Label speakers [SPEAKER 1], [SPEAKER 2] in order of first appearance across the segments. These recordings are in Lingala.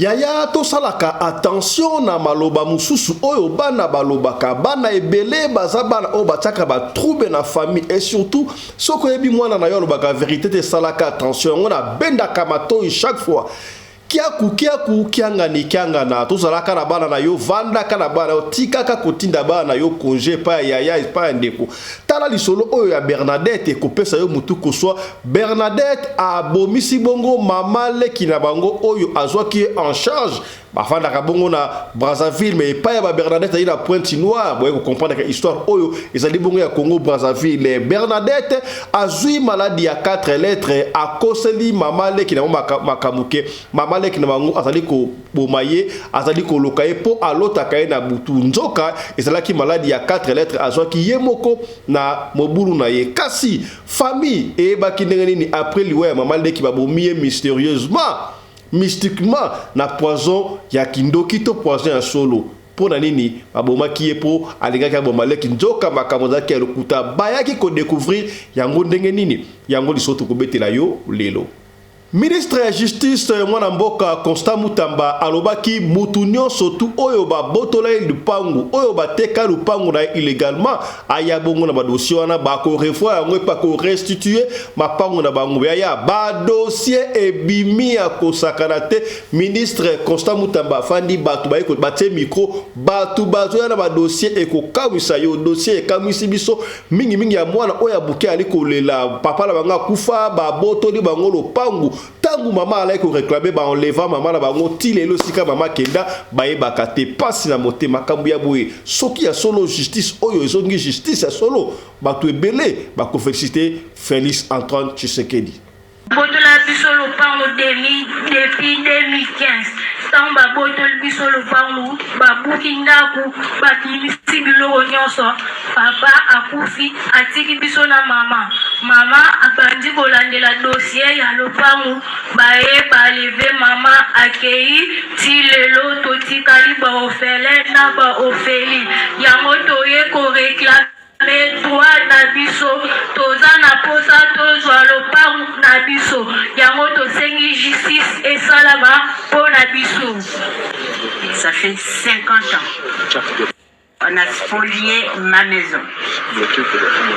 [SPEAKER 1] Yaya to salaka attention na maloba mususu oyo bana balobaka bana ebele baza bana o bataka ba trouble na famille et surtout soko yebi mwana na yo lobaka vérité te salaka attention on a benda kamato chaque fois kiaku kiangana to salaka na bana na yo vanda kana bana yo tikaka kotinda bana yo congé pa yaya pa ndeko tala lisolo oyo ya Bernadette ko pesa yo mutu ko so Bernadette a bomisi bongo mama leki na bango oyo azwa ki en charge bafanda ka bongo na Brazzaville mais pas ya Bernadette ina Pointe Noire boye ko comprendre que histoire oyo ezali bongo ya Congo Brazzaville Bernadette azui maladie ya 4 lettres a koseli mama leki na makamuke mama leki na bango azali ko bomaye azali ko lokaye po alota kaye na butu nzoka ezalaki maladie ya 4 lettres azwa ki yemoko na mobulu na ye kasi famille e baki ndenge nini après liwe ya mama leki babomiye mystérieusement mystiquement na poison ya kindoki to poison ya solo pona nini babomaki ye po alingaki abomaleki nzoka makambo zaki ya lokuta bayaki ko découvrir yango ndenge nini yango lisoto kobetela yo lelo. Ministre ya Justice mwana mboka Constant Mutamba alobaki mutu nyonso tu oyo ba botola lupangu oyo bateka lupangu na illégalement aya bongo na ba dossier wana ba ko revoir yango pa ko restituer mapangu na bango ya ba dossier ebimi ya ko sakanate. Ministre Constant Mutamba fandi batu ba ko batie micro batu bazo na ba dossier e ko kamisa yo dossier e kamisi biso mingi ya mwana oyo buke ali ko lela papa la banga kufa ba botoli bango lupangu tangu mama ala ko réclamer ba enleva mama na bango tilelo sika mama kenda baye bakate pasi na motema makambu ya boye soki ya solo justice oyo ezongi justice ya solo batu ebele ba ko féliciter Félix Antoine Tshisekedi.
[SPEAKER 2] Botola biso lopango depuis 2015 tamba botola biso lopango babuki ndaku bakimisi biloko nyonso papa akufi atiki biso na mama abandi kolandela dossier ya lopango baye baleve mama akei ti lelo totikali baofele na baofeli yango toye koreklame les droits na biso toza na posa tozwa lopango na biso yango tosengi justice esalama po na biso.
[SPEAKER 3] Ça fait 50 ans. On a spolié ma maison.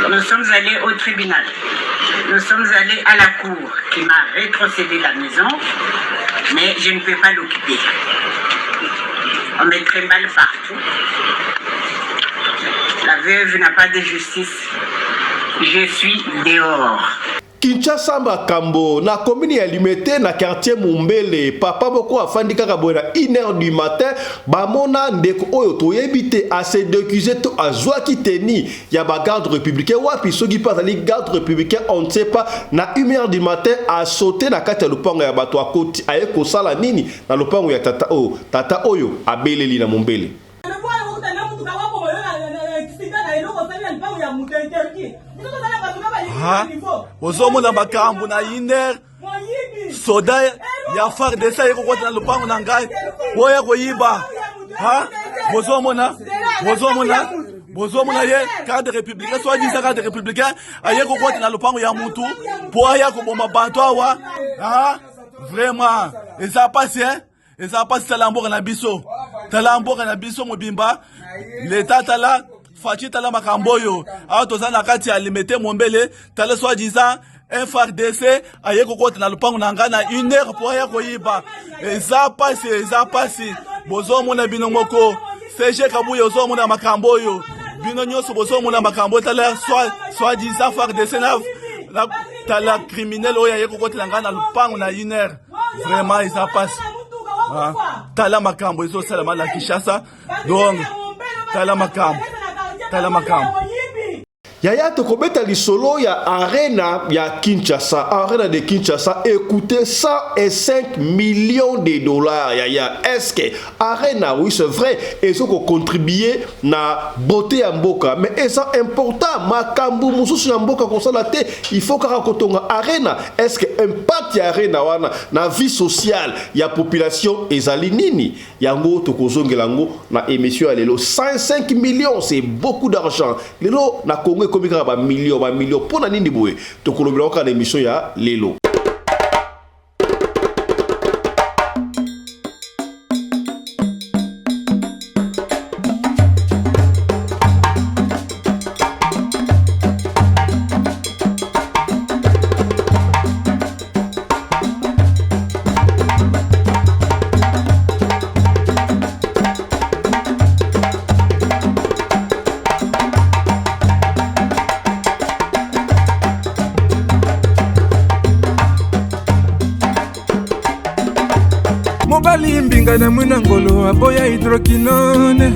[SPEAKER 3] Nous sommes allés au tribunal. Nous sommes allés à la cour qui m'a rétrocédé la maison, mais je ne peux pas l'occuper. On me trimballe partout. La veuve n'a pas de justice. Je suis dehors.
[SPEAKER 1] Kinshasa Makambo na commune ya Limete na quartier Mumbele papa boko afandi kaka boya 1h du matin bamona ndeko oyo toyebite a se décuser to azwa kiteni ya ba garde républicain wapi soki pas ali garde républicain on ne sait pas na 1h du matin a sauté na kati ya lopango ya bato akoti aye ko sala nini na lopango ya tata oyo abeleli na Mumbele.
[SPEAKER 4] Ozomona bakambu na iner soda ya FARDC yeko kwata na lupango na ngai boya koyiba ha bozomona ye cadre républicain soit dit cadre républicain ayeko kwata na lupango ya mutu boya ko bomba bantu awa ha vraiment eza pasi talamboka na biso mobimba l'état tala Fachi tala makamboyo awa toza na kati ya Limete Mumbele tala soi-disant FARDC aye kokota na lupango na nga na 1h po ya koyiba eza pasi bozomona bino moko CG Kabuya ozomona makamboyo bino nyonso bozomona makambo tala soi-disant FARDC na tala criminel oyo aye kokota na nga na lupango na 1h vraiment eza pasi tala makambo ezo salama na Kinshasa donc tala makambo
[SPEAKER 1] Yaya tokobeta lisolo ya arena ya Kinshasa arena de Kinshasa écoutez 105 millions de dollars yaya est-ce que arena oui c'est vrai et ça contribuer na beauté ya mboka mais c'est important makambu mususu ya mboka kosala te il faut ka kotonga arena est-ce que impact ya arena wana na vie sociale ya population ezali nini yango tokozongela ngo na émission ya lelo 105 millions c'est beaucoup d'argent lelo na Congo comme ba millions pona nini boye tokolobela ka na émission ya lelo.
[SPEAKER 5] ngai na mwina ngolo aboya hydroquinone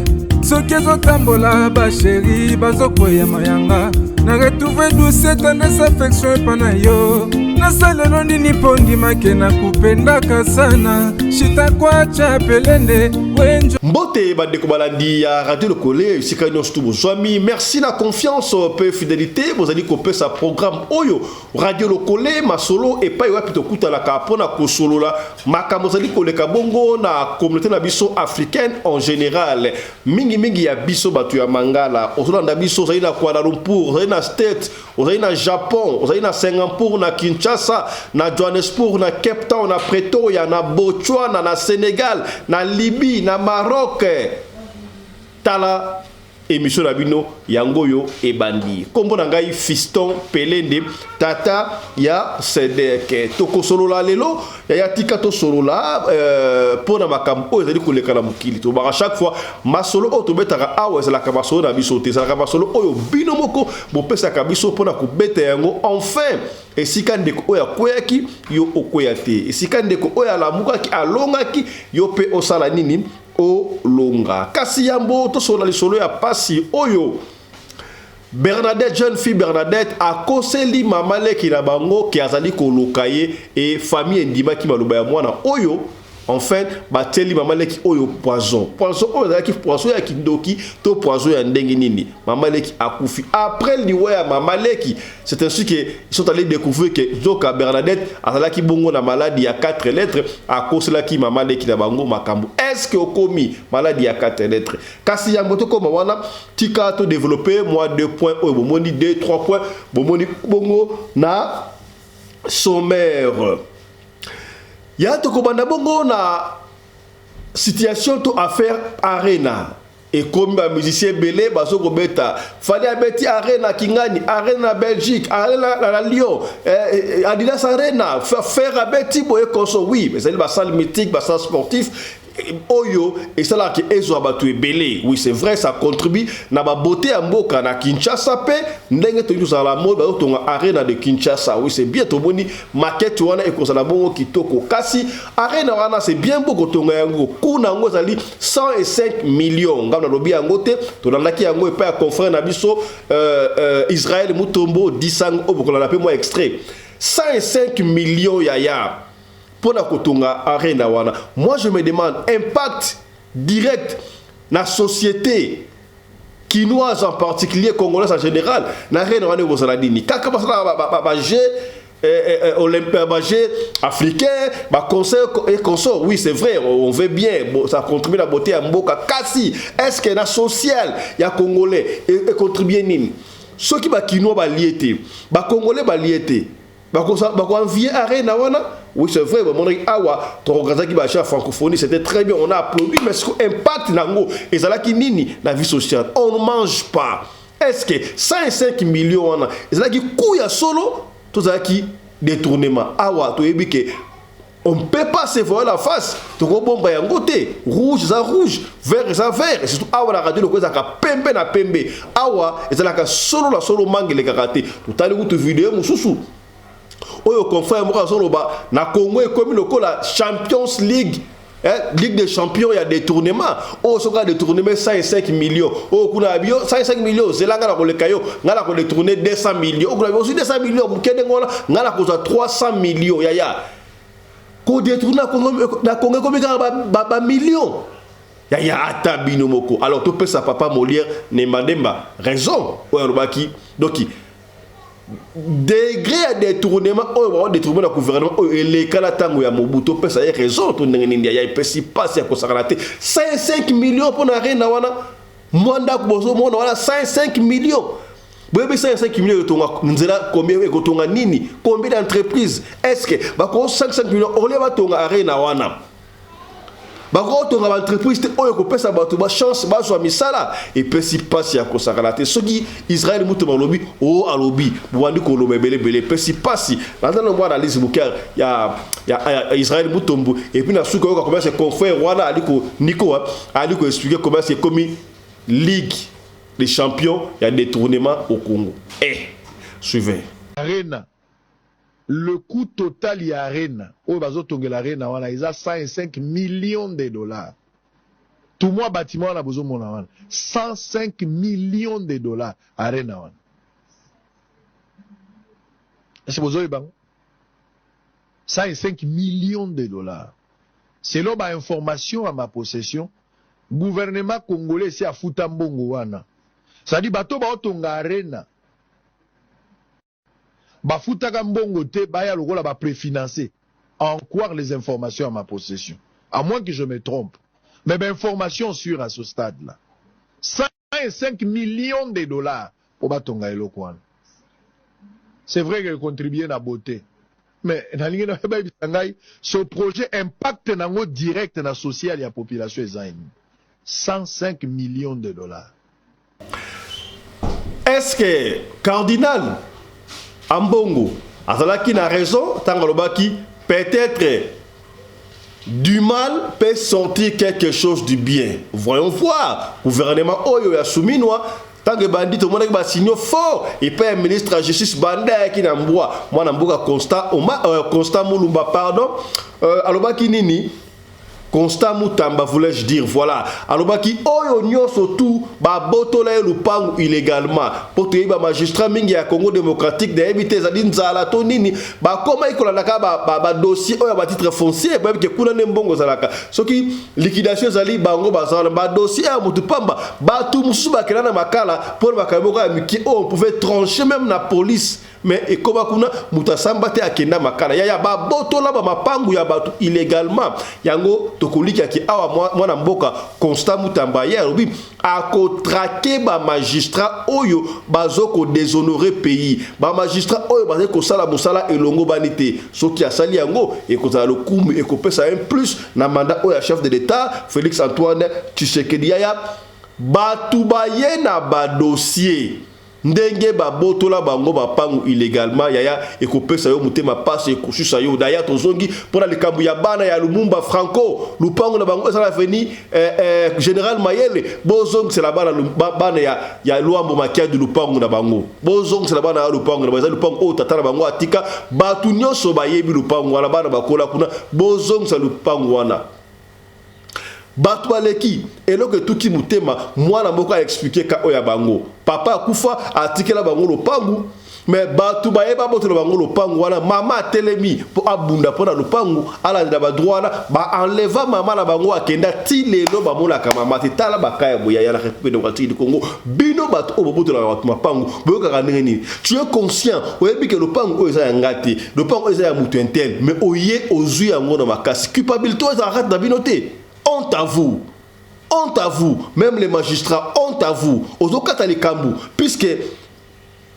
[SPEAKER 5] soki ezotambola basheri bazokwea mayanga na retrouve douce tendresse affection epa na yo nasalelo nini mpo ndimake na kupendaka sana shitakwacha pelende wenjo
[SPEAKER 1] mbote bandeko balandi ya Radio Lokole esika nyonso tu bozwami merci na confiance pe fidélité bozali kopesa programme oyo Radio Lokole masolo epai wapi tokutalaka mpona kosolola makambo ozali koleka bongo na communauté na biso africaine en général mingi ya biso bato ya mangala ozolanda biso ozali na Kuala Lumpur ozali na State ozali na Japon ozali na Singapour na Kinshasa na Johannesburg na Cape Town na Pretoria na Botswana na Sénégal na Libye na Maroc tala émission na bino yangoyo ebandi kombo na ngai Fiston Pelende tata ya Sedek toko solola lelo ya tika to solola pona makambo ezali koleka na mukili to ba chaque fois masolo o to betaka awa ezala ka masolo na biso te ezala ka masolo oyo bino moko bopesa ka biso pona kubeta yango enfin esika ndeko oya kweyaki yo okweyate esika ndeko oya lamukaki alongaki yo pe osala nini o longa kasi yambo to sola lisolo ya pasi oyo Bernadette jeune fille Bernadette akoseli mama leki na bango ki azali kolokaye et famille ndima ki maloba ya mwana oyo enfin bateli mama leki oyo poison oyo zaki poison ya kindoki to poison ya ndenge nini mama leki akufi après liwa ya mama leki c'est ainsi que ils sont allés découvrir que Zoka Bernadette azalaki bongo na maladie ya 4 lettres akosela ki mama leki na bango makambo est-ce que okomi maladie ya 4 lettres kasi ya moto koma wana tika to développer moi 2 points oyo bomoni 2 3 points bomoni bongo na sommaire ya to kobanda bongo na situation to affaire arena et comme ba musicien belé baso ko beta fallait abeti arena kingani arena Belgique arena la Lyon Adidas arena faire abeti boye konso oui mais c'est ba salle mythique ba salle sportif oyo et ça là qui ezo abatu ebele oui c'est vrai ça contribue na ba beauté ya mboka na Kinshasa pe ndenge to yuza la mode ba tonga arena de Kinshasa oui c'est bien to boni maquette wana e kozala bongo kitoko kasi arena wana c'est bien beaucoup tonga yango kuna ngo zali 105 millions ngam na lobi yango te to landaki yango e pa confrère na biso Israël Mutombo disang obokola na pe moi extrait 105 millions ya pour la kotonga arena wana. Moi je me demande impact direct na société quinoise en particulier congolaise en général na arena wana ko saladini kaka ba jeu olympique ba jeu africain ba conseil et consort oui c'est vrai on veut bien ça contribue la beauté à mboka kasi est-ce que na social ya congolais et contribuer nini ceux qui ba quinois ba liété ba congolais ba liété ba envier arena wana. Oui, c'est vrai, mon awa, ton regard qui va à francophonie, c'était très bien, on a applaudi, mais ce qui impacte nango, et ça là qui nini la vie sociale, on ne mange pas. Est-ce que 105 millions, et ça là qui couille à solo, tout ça qui détournement, awa, tu es que on ne peut pas se voir la face, tu vois bon bah côté, rouge ça rouge, vert ça vert, et surtout awa la radio le quoi ça pembe na pembe, awa, et ça là solo la solo mangue les karaté, tout à l'heure tu vidéo mususu. Oyo confrère moi soloba na Congo et comme la Champions League Ligue des champions il y a des tournements oh soka des tournements 105 millions oh kuna bio 105 millions zelanga na kolekayo ngala ko détourner 200 millions kuna aussi 200 millions mukende ngona ngala ko 300 millions ya ko détourner na Congo comme ba millions ya ata bino moko alors to pesa papa Molière ne mademba raison oyo robaki donc degré à détournement oh détournement du gouvernement oh les kalatango ya Mobutu pesa ya raison to ndenge ya pesi passe ya kosakala te 5 millions pour na rena wana mwanda kubozo mona wana 5 millions bébé 5 millions tonga nzela combien e kotonga nini combien d'entreprises est-ce que ba ko 5 millions ole ba tonga arena wana bako tonga ba entreprise te oyo ko pesa ba to ba chance ba zo misala et pesi passe ya kosakala te soki Israël muto lobi o alobi bwandi ko lo bele pesi passe dans le mois d'analyse bouker ya Israël mutombo et puis na suko ko commencer confrère wana aliko Nico aliko expliquer comment c'est comme ligue des champions il y a des tournements au Congo suivez
[SPEAKER 6] arena le coût total y a arena oyo bazotongela arena wana eza 105 millions de dollars. Tout moi bâtiment wana bozomona wana 105 millions de dollars arena wana. Est-ce que bozoyeba 105 millions de dollars. Selon ma information à ma possession, gouvernement congolais si afuta mbongo wana. Ça dit bato ba otonga arena. Bafuta ka mbongo te baya lokola ba préfinancé. En croire les informations à ma possession. À moins que je me trompe. Mais information sûre à ce stade-là. 105 millions de dollars pour batonga eloko wana. C'est vrai qu'elle contribue à la beauté. Mais ce projet impacte direct dans la social et la population. 105 millions de dollars.
[SPEAKER 1] Est-ce que Cardinal Ambongo Azalaki n'a raison, Tangalobaki, peut-être du mal peut sortir quelque chose du bien. Voyons voir. Gouvernement Oyo ya Souminois. Tant que bandit, tout le monde a un signal fort. Et puis, le ministre de la Justice, Banda, qui n'a pas moi, Constant Moulumba, pardon. Alors, qui nini Constant Moutamba, voulais-je dire, voilà. Alors, qui oyo nyo surtout, ba botole lupangu illégalement. Pour te ba magistrat mingi ya Congo démocratique, de éviter zadine zalato nini, ba comment ikola naka ba dossier oyo ba titre foncier, ba ke kuna nembongo zalaka. Ce qui liquidation zali bango bazala ba dossier a mutupamba, ba tout musu ba kelana makala pour ba kaboka miki on pouvait trancher même la police. Mais et comme kuna mutasamba te akenda makala ya ba botola ba mapangu ya batu illégalement yango tokoliki ki awa mwana mboka Constant Moutamba ya robi ako traquer ba magistrat oyo bazoko déshonorer pays ba magistrat oyo bazeko sala musala elongo banité soki asali yango et ko za le coup et ko pesa un plus na mandat oyo chef de l'état Félix Antoine Tshisekedi ya batu baye na ba dossier ndenge ba botola bango ba pangu illégalement yaya ekopesa yo mutema passe ekosusa yo daya tozongi pona likambu ya bana ya Lumumba Franco lupango na bango ça la veni général Mayele bozong c'est la bana ya Luambo Makia du lupango na bango bozong c'est la bana ya lupango na baza lupango o tata na bango atika batu nyonso bayebi lupango wana bana bakola kuna bozong sa lupango wana Batu aleki eloko tuki mutema mwana moko a expliquer ka oya bango papa akufa atikela bango lopangu mais batu bayeba boto bango lopangu wana mama telemi po abunda pona lopangu ala nda ba droit na ba enleva mama na bango akenda ti lelo ba mola ka mama te tala bakaya boya ya la République démocratique du Congo bino batu o boto la batu mapangu boyoka ka ndenge tu es conscient oyebi ke lopangu o eza ngati lopangu eza ya mutu intel mais oye ozu ya ngona makasi culpabilité o eza rat na binoté. Honte à vous. Honte à vous. Même les magistrats, honte à vous. Ozokata les kambu. Puisque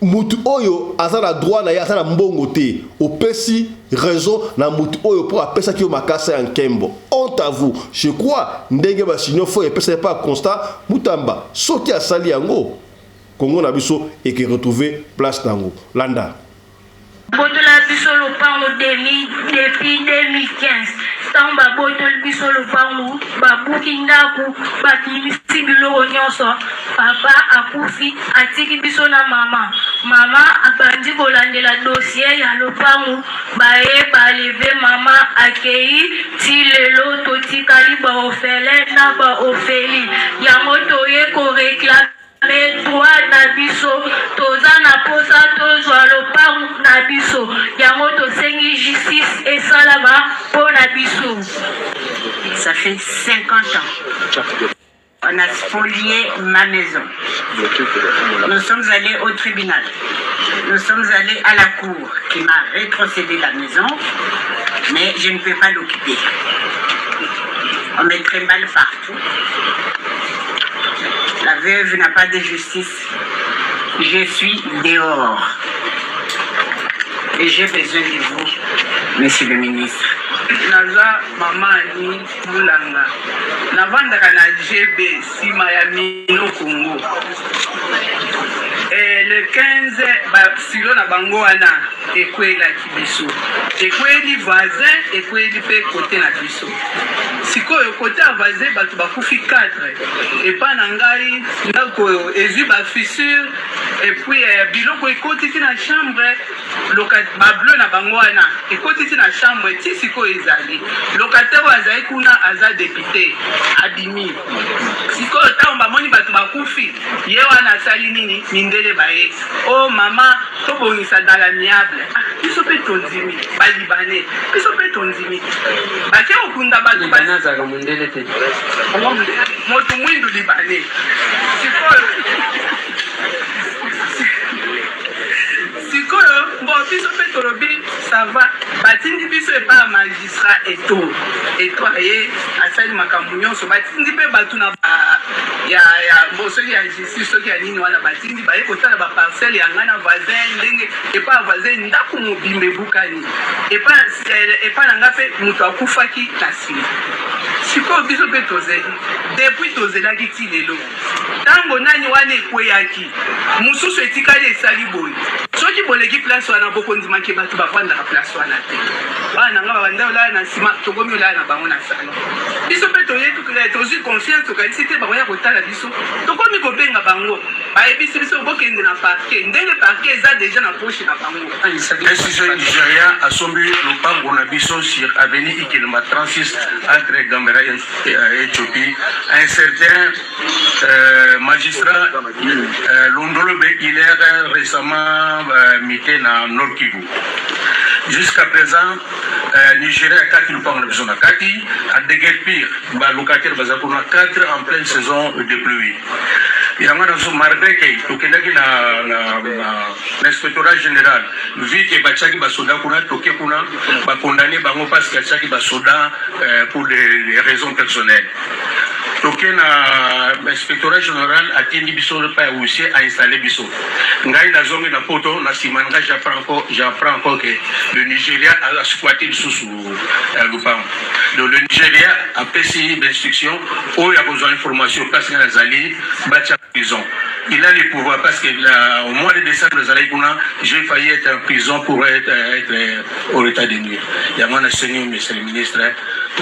[SPEAKER 1] mutu oyo azala droit na ya azala mbongo te. Opesi raison na mutu oyo pour apesa ki makasa en kembo. Honte à vous. Je crois ndenge ba signo fo et pesa pas Constant Moutamba. Soki asali yango. Congo na biso et qui retrouver place nango. Landa.
[SPEAKER 2] Botola biso lopango depuis 2015. Tamba botol biso lopango babuki ndaku bakimisi biloko nyonso papa akufi atiki biso na mama abandi kolandela dossier ya lopango baye baleve mama akei ti lelo totikali baofele na baofeli yango toye koreklame mais droit na biso toza na posa tozwa lopango na biso yango tosengi justice esalama mpo na biso.
[SPEAKER 3] Ça fait 50 ans. On a spolié ma maison. Nous sommes allés au tribunal. Nous sommes allés à la cour qui m'a rétrocédé la maison, mais je ne peux pas l'occuper. On met très mal partout. La veuve n'a pas de justice. Je suis dehors. Et j'ai besoin de vous, monsieur le ministre.
[SPEAKER 7] Naza maman ni Moulanga. Navandaka na GB Sima ya Mino Congo. le 15 basilo na bango wana ekwelaki biso ekweli voisin ekweli pe kote na biso sikoyo kote ya voisin bato bakufi 4 epa na ngai ndako ezwi bafissure epuis biloko ekotisi na chambre bableu na bango wana ekotisi na chambre ti sikoyo ezali lokatere oyo azali kuna aza député adimi sikoyo ntango bamoni bato bakufi ye wana asali nini mindele baye o mama tobongisa dans l'amiable biso mpe tondimi balibane biso mpe tondimi bake okunda bato
[SPEAKER 8] nazaka mondele te
[SPEAKER 7] moto mwindu libane sikoyo bon biso mpe tolobi ça va batindi biso epa ya magistrat eto aye asali makambo nyonso batindi mpe bato na soki ya justice soki ya nini wana batindi baye kotala baparcele ya ngai na voisin ndenge epa ya voisin ndako mobimba ebukani epa na nga mpe moto akufaki na nsima sikoyo biso mpe tozeli depuis tozelaki ti lelo ntango nani wana ekweyaki mosusu etikali esali boye soki boleki place wana bokondimaki bato bavandaka place wana te bana nanga babanda olala na nsima tokomi olala na bango na salon biso mpe tozwi confiance tokanisi te bakoya kotala biso tokomi kobenga bango bayebisi biso bokende na parke ndenge parke eza deja na poche na bango
[SPEAKER 9] décision nigéria asombi lopango na biso sur avenue Ikelema 36 entre Gambera et Éthiopie un certain magistrat Londolo Bekiler récemment mité na Nord Kivu. Jusqu'à présent, Nigeria a 4 lopango na biso na kati a déguerpir ba locataire bazakuna 4 en pleine saison de pluie. yango nazo malgré que tokendaki na l'inspectorat général vu que batiaki basoda kuna toke kuna bakondamné bango parce que atiaki basoda pour des raisons personnelles toke na inspectorat général atindi biso pa ya huissier a installé biso ngai nazongi na poto na nsima ngai j'apprends encore que le Nigeria a squatté lisusu lupango donc le Nigeria apesi d'instruction oyo ya kozwa information place ngai nazali batia prison. Il a les pouvoirs parce que au mois de décembre, j'ai failli être en prison pour être au état de nuit. Il y a mon enseignant, monsieur le ministre,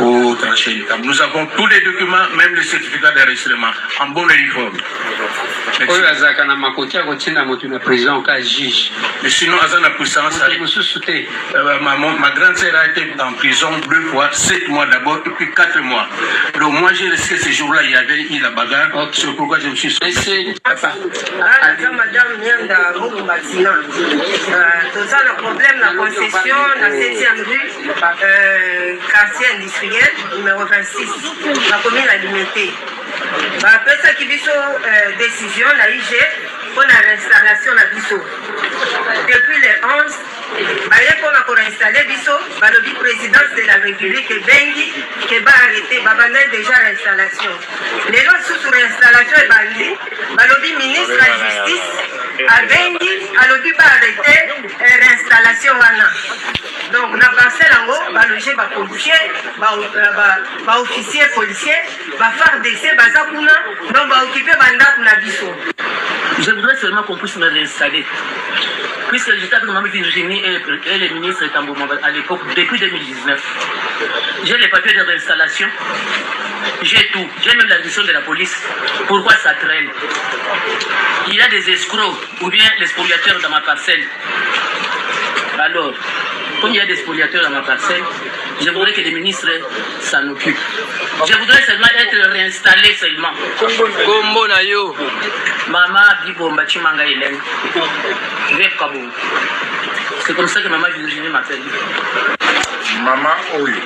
[SPEAKER 9] au tranché. Nous avons tous les documents, même le certificat d'enregistrement, en bon uniforme. Mais sinon, Azana puissance, ma grande sœur a été en prison 2 fois, 7 mois d'abord, et puis 4 mois. Donc moi, j'ai resté ce jour-là, il y avait eu la bagarre, c'est pourquoi je me suis sorti.
[SPEAKER 10] Madame Nyanda Mokumbatina, tout ça, le problème, la concession, la 7e rue, quartier industriel, numéro 26, la commune alimentée. Après ça, qui vit sur décision, la IG, pour l'installation de Bisso. Depuis le 11, pour installer Bisso, le présidence de la République Bengi, qui va arrêter, va déjà l'installation. Les lois sous l'installation est bandit, le ministre de la Justice, à Bengi, va arrêter l'installation. Donc, la parcelle en haut va loger les policiers, les officiers policiers, va faire décès, donc va occuper Bisso.
[SPEAKER 11] Je voudrais seulement qu'on puisse me réinstaller. Puisque j'étais avec Mme Virginie et le ministre Tambouma à l'époque, depuis 2019. J'ai les papiers de réinstallation, j'ai tout, j'ai même la mission de la police. Pourquoi ça traîne? Il y a des escrocs ou bien les spoliateurs dans ma parcelle. Alors, comme il y a des spoliateurs dans ma parcelle, je voudrais que les ministres s'en occupent. Je voudrais seulement être réinstallé seulement. Kombo na yo. Maman Bibomba Chimanga Hélène. C'est comme ça que maman Virginie m'appelle.
[SPEAKER 9] Maman Oyo.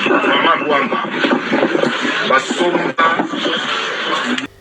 [SPEAKER 9] Maman Bouanga. Basomba.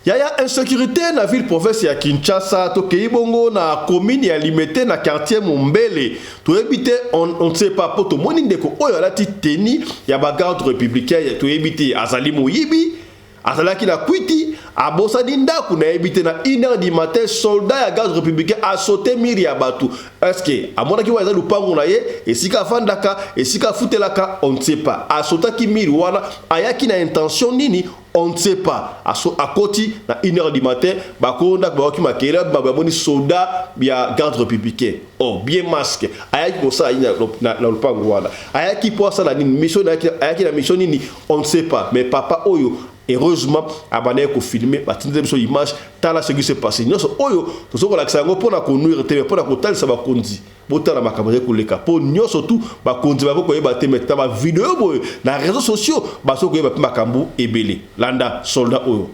[SPEAKER 1] Yaya insécurité na ville province ya Kinshasa tokei bongo na commune ya Limete na quartier Mombele to ebite on ne sait pas poto moni ndeko oyo alati teni ya ba garde républicain to ebite azali moyibi azalaki na kwiti abosani ndako na ebité na 1h du matin soldat ya garde républicain a sauté miri ya batu. Est-ce que amonaki wa eza lupango na ye esika fandaka esika futelaka on ne sait pas. A sotaki miri wana ayaki na intention nini on ne sait pas. A koti na 1h du matin bakonda bawaki makera baboni soldat ya garde républicain. Oh bien masque ayaki kosa na lupango wana. Ayaki posa la nini mission ayaki na mission nini on ne sait pas. Mais papa oyo heureusement abandé ko filmer batinde biso image tala ce qui s'est passé nyoso oyo tozoko la kisango pona ko nuire te pona ko talisa ba konzi botala makambo ko leka po nyoso tout ba konzi ba ko yeba te mettre ba vidéo boy na réseaux sociaux ba so ko yeba makambo ebele landa soldat oyo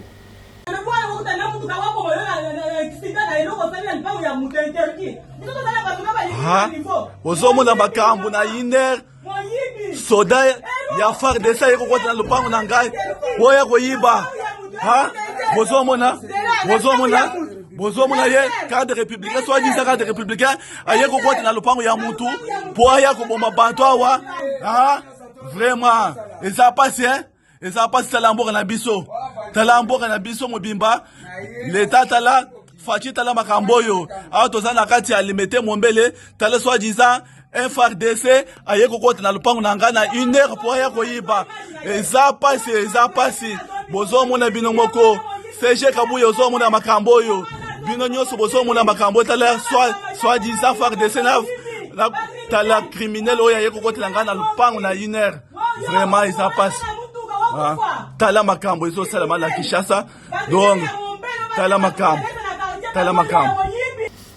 [SPEAKER 4] ozomona makambo na iner soda ya FARDC yeko kwata na lupango na ngai boya koyiba ha bozomona ye cadre républicain soit disant cadre républicain ayeko kwata na lupango ya mutu boya ko bomba bantu awa ha vraiment eza pasi talamboka na biso mobimba l'état tala fachi tala makambo yo awa toza na kati ya limete mombele tala soit disant FARDC ayeko kota na lupango na ngana 1h po ya koyiba eza pasi bozomona bino moko CG Kabuye ozomona makambo yo bino nyoso bozomona makambo tala soit disant FARDC na tala criminel oya ayeko kota na ngana lupango na 1h vraiment eza pasi tala makambo ezo salama na Kinshasa donc tala makambo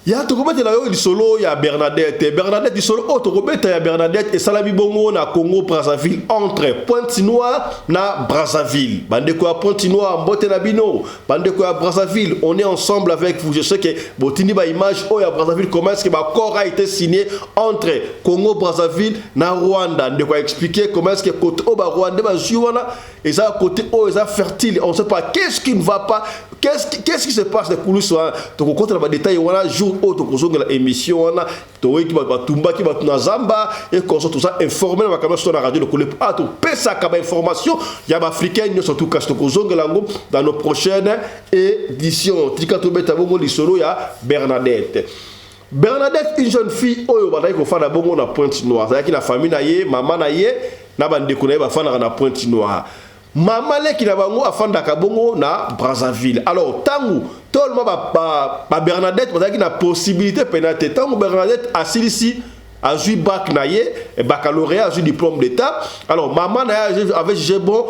[SPEAKER 1] ya tokobeta yo lisolo ya Bernadette lisolo o tokobeta ya Bernadette et Salabi Bongo na Congo Brazzaville entre Pointe-Noire na Brazzaville bandeko ya Pointe-Noire mbote na bino bandeko ya Brazzaville on est ensemble avec vous je sais que botini ba image o ya Brazzaville comment est-ce que ba corps a été signé entre Congo Brazzaville na Rwanda ndeko expliquer comment est-ce que côté o ba Rwanda ba juana et ça côté o ça fertile on sait pas qu'est-ce qui ne va pas qu'est-ce qui se passe les coulisses donc contre les détails on jour autre que la émission on a toi qui va tumba qui va na zamba et qu'on soit tout ça informé na caméra sur la radio le coller ah tout pesa comme information il y a africain surtout casto kozonga lango dans nos prochaines éditions tika to beta bongo lisolo ya Bernadette une jeune fille oyo badai ko fana bongo na Pointe-Noire c'est qui la famille na ye maman na ye na bande ko na ba fana na Pointe-Noire maman le qui na bango afanda ka bongo na Brazzaville alors tangu tolma ba Bernadette bazaki na possibilité pénalité tangu Bernadette asilisi a eu bac na ye baccalauréat a eu diplôme d'état alors maman na avait jugé bon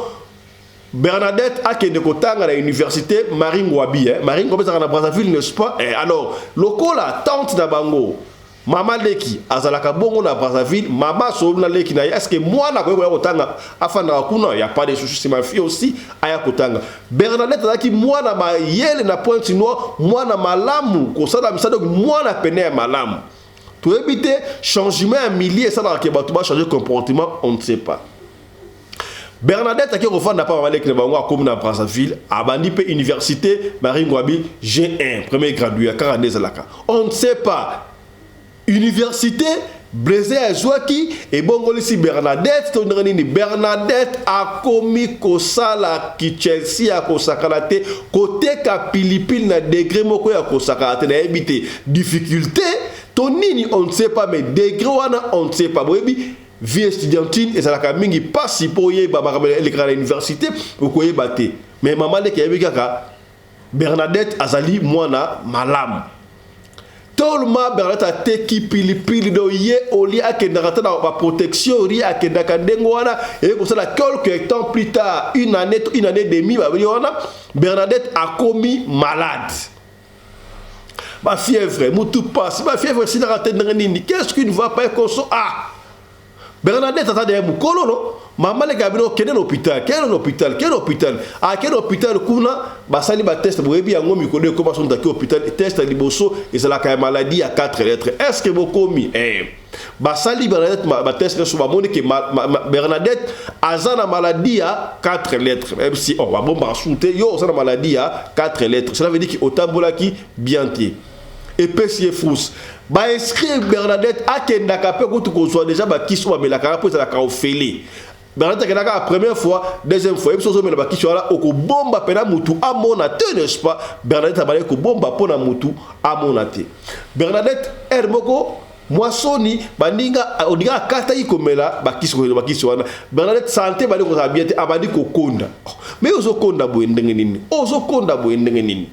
[SPEAKER 1] Bernadette a kende kotanga na université Marie Ngouabi Marie Ngouabi na Brazzaville n'est-ce pas alors lokola tante na bango Mama leki azalaka bongo na Brazzaville mama so na leki na est-ce que moi na ko kotanga afana kuna ya pas de soucis c'est ma fille aussi aya kotanga Bernadette azaki moi na ma yele na Pointe-Noire moi na malamu ko sala misado moi na pene malamu to éviter changement à milliers ça na ke batu ba changer comportement on ne sait pas Bernadette qui refanda pas malek na bango comme na Brazzaville abandi pe université Marie Ngouabi G1 premier gradué à 42 alaka on ne sait pas université Blaise Azwaki et bongolisi Bernadette Bernadette a commis kosala ki Chelsea a kosakalate côté ka pilipil na degré moko ya kosakalate na ebité difficulté tonini on ne sait pas mais degré wana on ne sait pas boyebi vie étudiantine et ça la mingi passi pour yeba makamela à l'université pour koyeba te mais maman le ki kaka Bernadette azali mwana malam tolma Bernadette a te ki pilipili do ye oli akendaka na ba protection ri akendaka ndengo wana et comme ça quelques temps plus tard une année et demie ba wana Bernadette a commis malade ma fièvre mutu passe ma fièvre si na nini qu'est-ce qui ne va pas qu'on so ah Bernadette a de mukolo no maman le gabino kene l'hôpital à quel hôpital kuna basali ba test boyebi yango mikolo comment sont dans hôpital test liboso et c'est la maladie à 4 lettres est-ce que bokomi basali Bernadette ba test sur ba monique Bernadette azana maladie à 4 lettres même si on va bomba souter yo azana maladie à 4 lettres cela veut dire que otambola ki bienté épicier frousse ba inscrit Bernadette akenda kapé ko soit déjà ba kiso ba melaka pour ça la kaofeli Bernadette la première fois, deuxième fois, et puis on a qui là au bomba pena mutu à monate, n'est-ce pas? Bernadette a balé ko bomba pona mutu à monate. Bernadette Hermoko moi soni bandinga odiga kata ikomela bakisi wana. Bernadette santé bali ko sabiete abandi ko konda. Mais ozo konda bo ndenge nini? Ozo konda bo ndenge nini?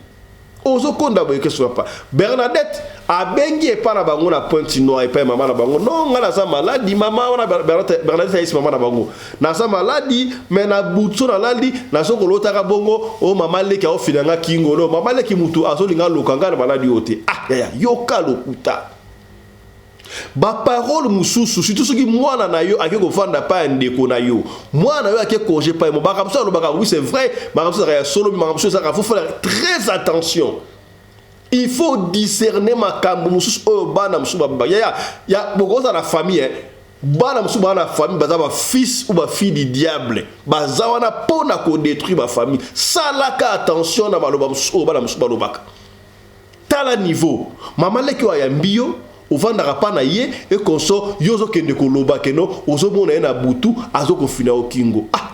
[SPEAKER 1] Ozo konda boye que soit pas. Bernadette a bengi et pas na bango na Pointe-Noire et pas maman na bango. Non, nga na sa maladie maman na Bernadette a ici maman na bango. Na sa maladie mais na butso na lali na so kolota ka bongo o maman le ka o finanga kingo no maman le ki mutu azo linga lokanga na maladie ote. Ah ya yoka lokuta. Ba parole mususu surtout ce qui moi na yo ake ko fanda pa ndeko na yo moi na yo ake congé pa mo ba comme ça oui c'est vrai ma comme ça solo ma comme ça faut faire très attention. Il faut discerner ma kambu mususu o bana musuba ba ya boko za la famille bana musuba na famille baza ba fils ou ba fille du diable baza wana pona ko détruire ma famille ça la ka attention na baloba mususu o bana musuba lobaka tala niveau mama leki wa ya mbio ovandaka pa na ye et konso yozo kende koloba keno ozo mona na butu azo ko fina okingo. Ah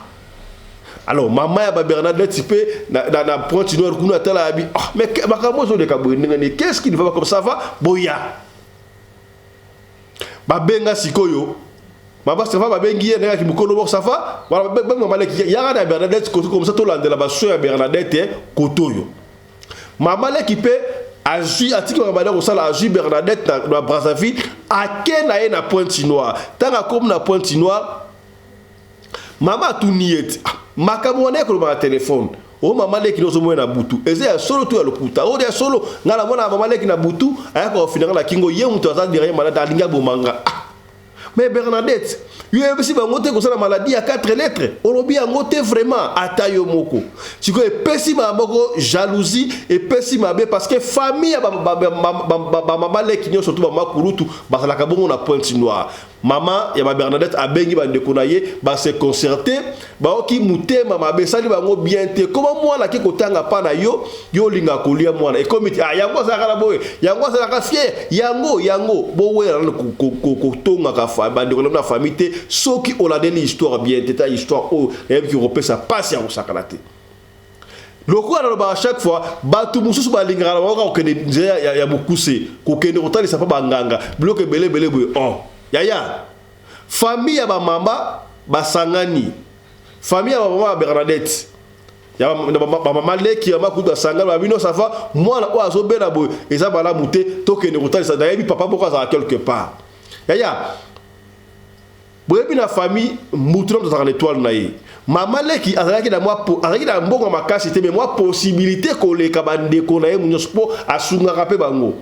[SPEAKER 1] alors maman ya Bernadette type na Pointe-Noire kuna tala abi ah mais makamo zo de kabo ndengani qu'est-ce qui ne va pas comme ça va boya babenga sikoyo maba ça va babengi ye ndeka ki mukono bo ça va wala benga maleki ya na Bernadette comme ça to landela ba so ya Bernadette kotoyo maman l'équipe Agi atiki ngabala ko sala Agi Bernadette na Brazzaville akena ye na Pointe-Noire tanga comme na Pointe-Noire mama tuniet makamone ko ba téléphone o mama leki no zomo na butu eze ya solo tu ya lokuta o ya solo ngala mona mama leki na butu ayaka ofina la kingo ye mutu aza dire malade alinga bomanga. Mais Bernadette, il y a aussi une maladie à 4 lettres. On a noté vraiment à taille moko. Tu vois, pessime jalousie et pessime parce que famille maman qui n'y a surtout maman kurutu parce la kabongo na Pointe-Noire. Maman ya Bernadette a bengi ba ndekonaye ba se concerter ba oki mutema mabe sali ba ngo bien te comment moi la ki kotanga pa na yo linga kolia mwana et comme yango za kala boye yango za ka fier yango bo we ko tonga ka fa ba ndeko na famille te soki on a donné histoire bien te ta histoire o et qui repère sa patience sakalate. Loko à chaque fois batu mususu ba lingara ba ko ne ya bukuse ko kende otali sa pa banganga bloque belé boye oh yaya famille ya ba mama basangani famille ya ba mama Bernadette ya ba mama leki ya makuta sangani ba bino safa mwana o azobela boye eza bala muté tokende kotali sa dayebi papa pourquoi ça quelque part yaya boye bina famille mutu ndo za l'étoile na ye mama leki azalaki na moi azalaki na mbongo makasi te mais moi possibilité ko leka bande ko na ye munyoso asunga rapé bango.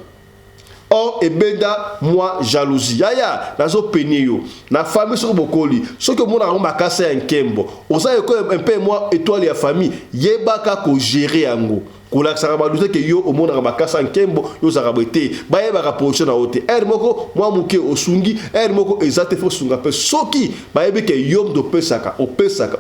[SPEAKER 1] Or ebenda moi jalousie yaya nazo penio na famille sur bokoli ce que mona ngomba kasa en kembo oza eko un peu moi étoile ya famille yebaka ko gérer yango kola saka baluze ke yo omona ngomba kasa en kembo yo zaka bete baye ba rapprocher na hote er moko moi muke osungi er moko ezate fo sunga pe soki baye be ke yo do pesaka opesaka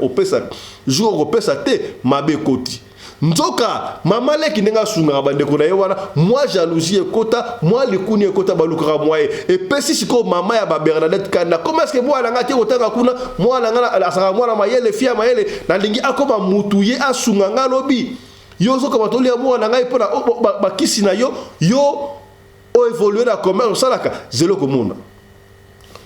[SPEAKER 1] jour opesa te mabe koti nzoka mama leki nenga sunga bandeko na ye wana moi jalousie ekota moi likuni ekota baluka moi et pesi siko mama ya ba Bernadette kana comment est-ce que moi langa te otanga kuna moi langa asaka moi na mayele fia mayele na lingi akoma mutuye asunga ngalobi yo zo kama toli ya moi langa ipona ba kisi na yo o évoluer na commerce salaka zelo komona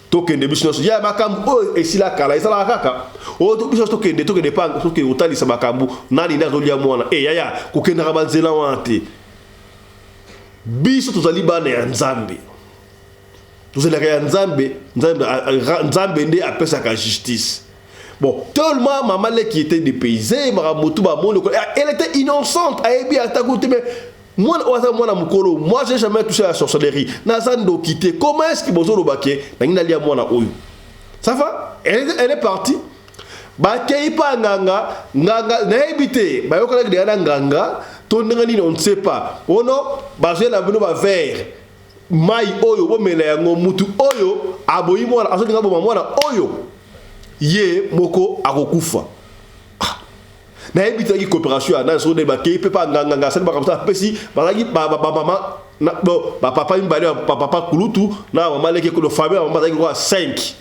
[SPEAKER 1] tokende business ya makambu esila kala esala kaka o to business tokende panga toke utalisa makambu nani ndazo lia mwana yaya kokenda ka banzela wante biso tozali bana ya nzambe tozali ya nzambe nde apesa ka justice. Bon, tellement maman qui était dépaysée maramotu ba monde elle était innocente ayebi atakoute mais moi j'ai jamais touché à la sorcellerie. Nazando quitté. Comment est-ce que bozo lobake na lia mwana oyo? Ça va? Elle est partie. Ba keipa nganga na ebité. Ba yoka de nganga, to ngani on ne sait pas. Ono ba je la bino ba vert. Mai oyo bo mela yango mutu oyo aboyi mwana azo ngabo mwana oyo. Ye moko akokufa. Na ebita ki coopération na so de ba ke pe pa nganga ça ba comme ça pesi ba gi ba mama na bo ba papa mbale papa kulutu na mama leke ko famille mama za ki 5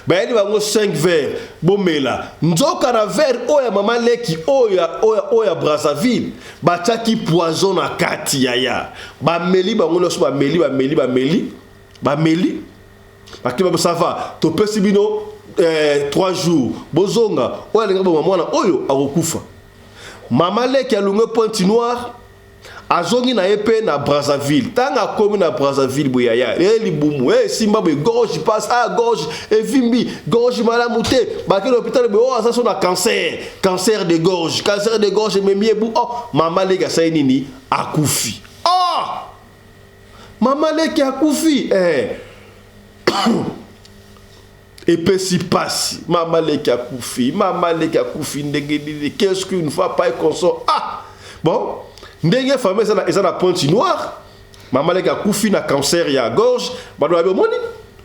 [SPEAKER 1] bayeli bango 5 verres bomela nzoka na verre oya mama leki oya Brazzaville batiaki poison na kati yaya bameli bango nyonso bameli bakima ça va topesi bino 3 jours bozonga oya lenga bo mwana oyo akokufa mama leki alunge Pointe Noire azongi na epe na Brazzaville tanga komi na Brazzaville boyaya libumu simba boy gorge passe gorge evimbi gorge malamu te bakeli hôpital boy asaso na cancer de gorge memiebu mama leki asai nini akufi mama leki akufi epesi pasi mama leki akufi ndenge qu'est-ce qu'une fois pas consort bon ndenge famille eza na Pointe Noire mama leki akufi na cancer ya gorge bado babe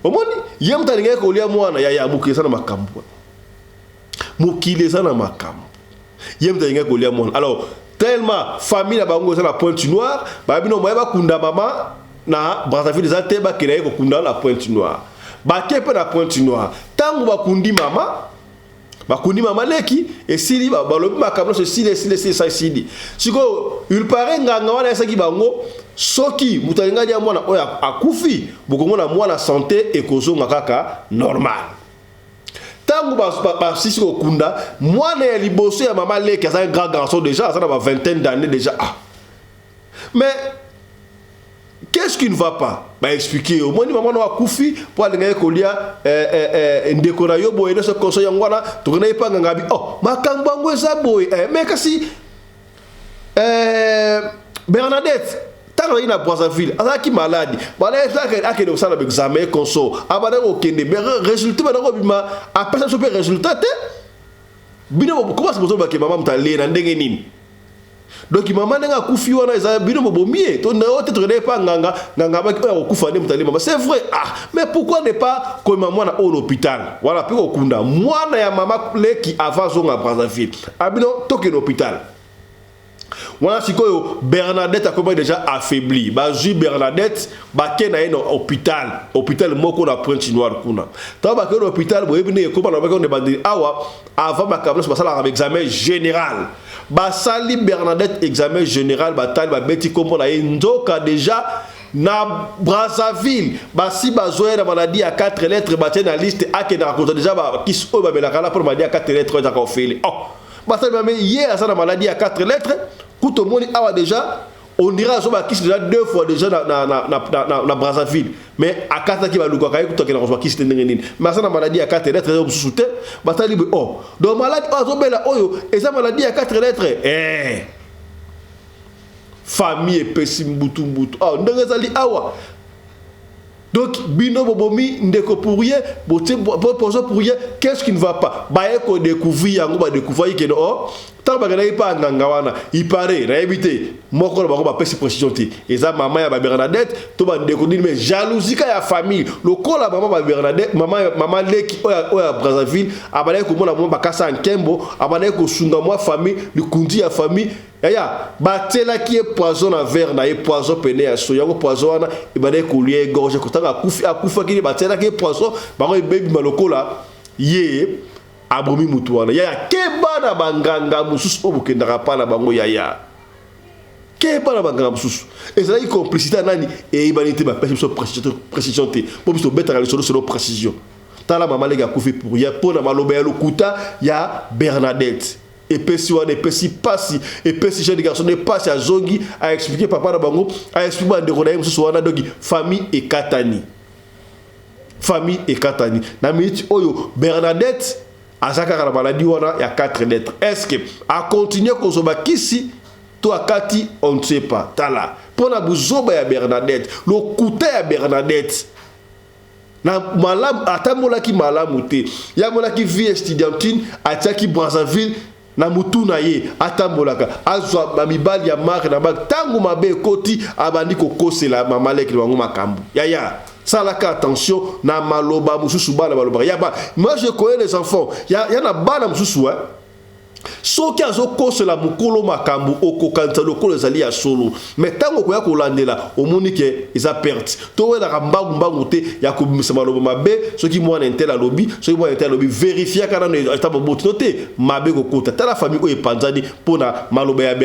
[SPEAKER 1] omoni ye mutu alingai kolia mwana ya mokili eza na makambo ye mutu alingai kolia mwana alors tellement famille na bango eza na Pointe Noire babino moye bakunda mama na Brazzaville eza te bakela ye kokunda na Pointe Noire bakepe na Pointe Noire tango bakundi mama leki esili balobi makambo so sili siko il paraît nganga wana esaki bango soki mutalinga dia mwana oya akufi bokomona mwana santé ekozonga kaka normal tango basisi kokunda mwana ya liboso ya mama leki asa un grand garçon déjà asa na ba vingtaine d'années déjà mais qu'est-ce qui ne va pas? Bah expliquer au moins maman no akufi pour aller kolia ndeko na yo boye no se conseil ngwana to na ipa ngabi makambo ngo eza boye mais kasi Bernadette tant ina Brazzaville azaki malade bala akende osala examen conso abana okende mais résultat bana ko bima après ça super résultat te bino comment se bozo ba ke maman mutale na ndenge nini. Donc maman n'a kufi wana eza bino mobomie to na ote to pas nganga ba ko kufa ne mutali mama c'est vrai mais pourquoi ne pas comme maman na au hôpital voilà pe ko kunda mwana ya mama leki avant zonga Brazzaville abino toke l'hôpital wana sikoyo Bernadette a comme déjà affaibli bazui Bernadette ba kena eno hôpital moko na Pointe Noire kuna ta ba kena hôpital bo ebine ko ba na ba ko ne bandi awa avant ma kabla ça la examen général basali Bernadette examen général batal ba beti kombo na ndoka déjà na Brazzaville basi bazoya na maladie à 4 lettres batie na liste akena ko déjà ba kis o ba belakala pour maladie à 4 lettres za ko feli basali ba hier ça na maladie à 4 lettres tout le monde a déjà on ira sur ma kis déjà 2 fois déjà na Brazzaville mais à 4 qui va luka kay kutoka na kwa kis ndengeni mais ça na maladie à 4 lettres au soute batali donc maladie azobela oyo eza maladie à 4 lettres famille pesimbutu ndengezali awa donc bino bobomi ndeko pourrier poser pourrier qu'est-ce qui ne va pas baye ko découvrir yango ba découvrir que tant ba gana pas nganga wana il paraît na éviter moko ba ko ba pesi précision ti eza maman ya ba Bernadette to ba ndeko ni mais jalousie ka ya famille le ko la maman ba Bernadette maman leki oya Brazzaville abale ko mona mo ba kasa nkembo abale ko sunga moi famille le kundi ya famille yaya batela qui est poison à verre na poison pené ya so yango poison wana ibale ko lié gorge ko tanga akufa ki batela qui est poison ba ko baby malokola ye abomi mutu wana yaya keba na banganga mususu obukendaka pa na bango yaya keba na banganga mususu ezali complicité nani e ibanité ba précision te po biso betaka le solo précision tala mama lega kufi pour ya pona maloba ya lokuta ya Bernadette et pesi wana pesi pasi et pesi jeune garçon ne passe à zongi a expliquer papa na bango a expliquer ndeko na mususu wana donc famille et katani na minute oyo Bernadette azaka la maladie wana ya 4 lettres est-ce que a continuer kozoba kisi to akati on ne sait pas tala pona buzoba ya Bernadette le kuta ya Bernadette na malam atamola ki malamu te ya mola ki vie estudiantine atiaki Brazzaville na mutu na ye atambolaka azwa mamibali ya marque na bag tangu mabe koti abandi kokosela mama leki wangu makambu yaya salaka attention na maloba mususu bana baloba ya ba moi je connais les enfants ya na bana mususu soki azokosela mokolo makambo okokanisa lokolo ezali ya solo mais ntango okoya kolandela omoni ke eza perte towelaka mbangu te ya kobimisa maloba mabe soki mwana entele alobi soki mwana entele alobi verifiaka nano eta bobotino te mabe kokota tala famille oyo epanzani mpona maloba ya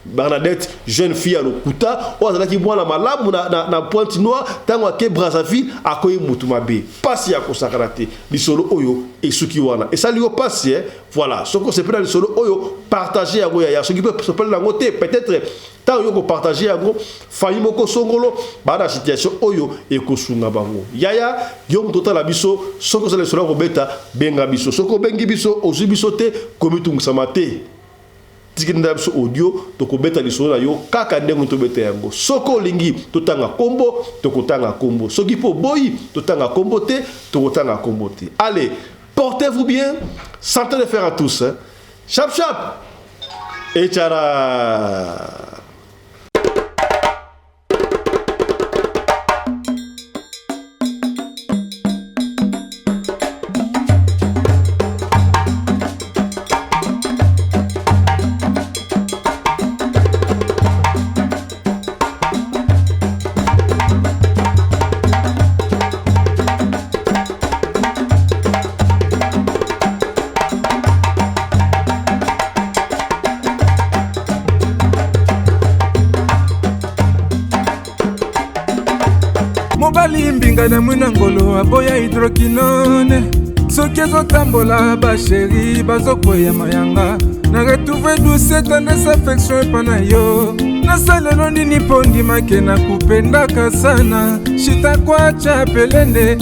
[SPEAKER 1] Bernadette, jeune fille à l'okuta, ou azalaki mwana malamu na Pointe Noire, tango ake Brazzaville, akoye mutu mabe. Pasi ya kosakarate, lisolo oyo esuki wana. Et ça lui passe, voilà. Ce qu'on se peut dans lisolo oyo partager yango ya ce qui peut se peut lango te peut-être tant yo ko partager yango famille moko songolo ba na situation oyo ekosunga bango. Yaya yo mutota la biso, ce qu'on se le solo ko beta benga biso. Ce ko bengi biso ozu biso te komitungu samate. Tikinda biso audio tokobeta lisolo na yo kaka ndengo tobeta yango soko lingi totanga kombo tokotanga kombo soki po boyi totanga kombo te tokotanga kombo te. Allez, portez-vous bien, santé de faire à tous, hein. Chap chap et tchara.
[SPEAKER 5] mobali mbinga na mwina ngolo aboya hydroquinone soki ezotambola basheri bazokwea mayanga na retrouve douce tendresse affection epa na yo nasalelo nini mpo ndimake na kupendaka sana shitakwacha pelende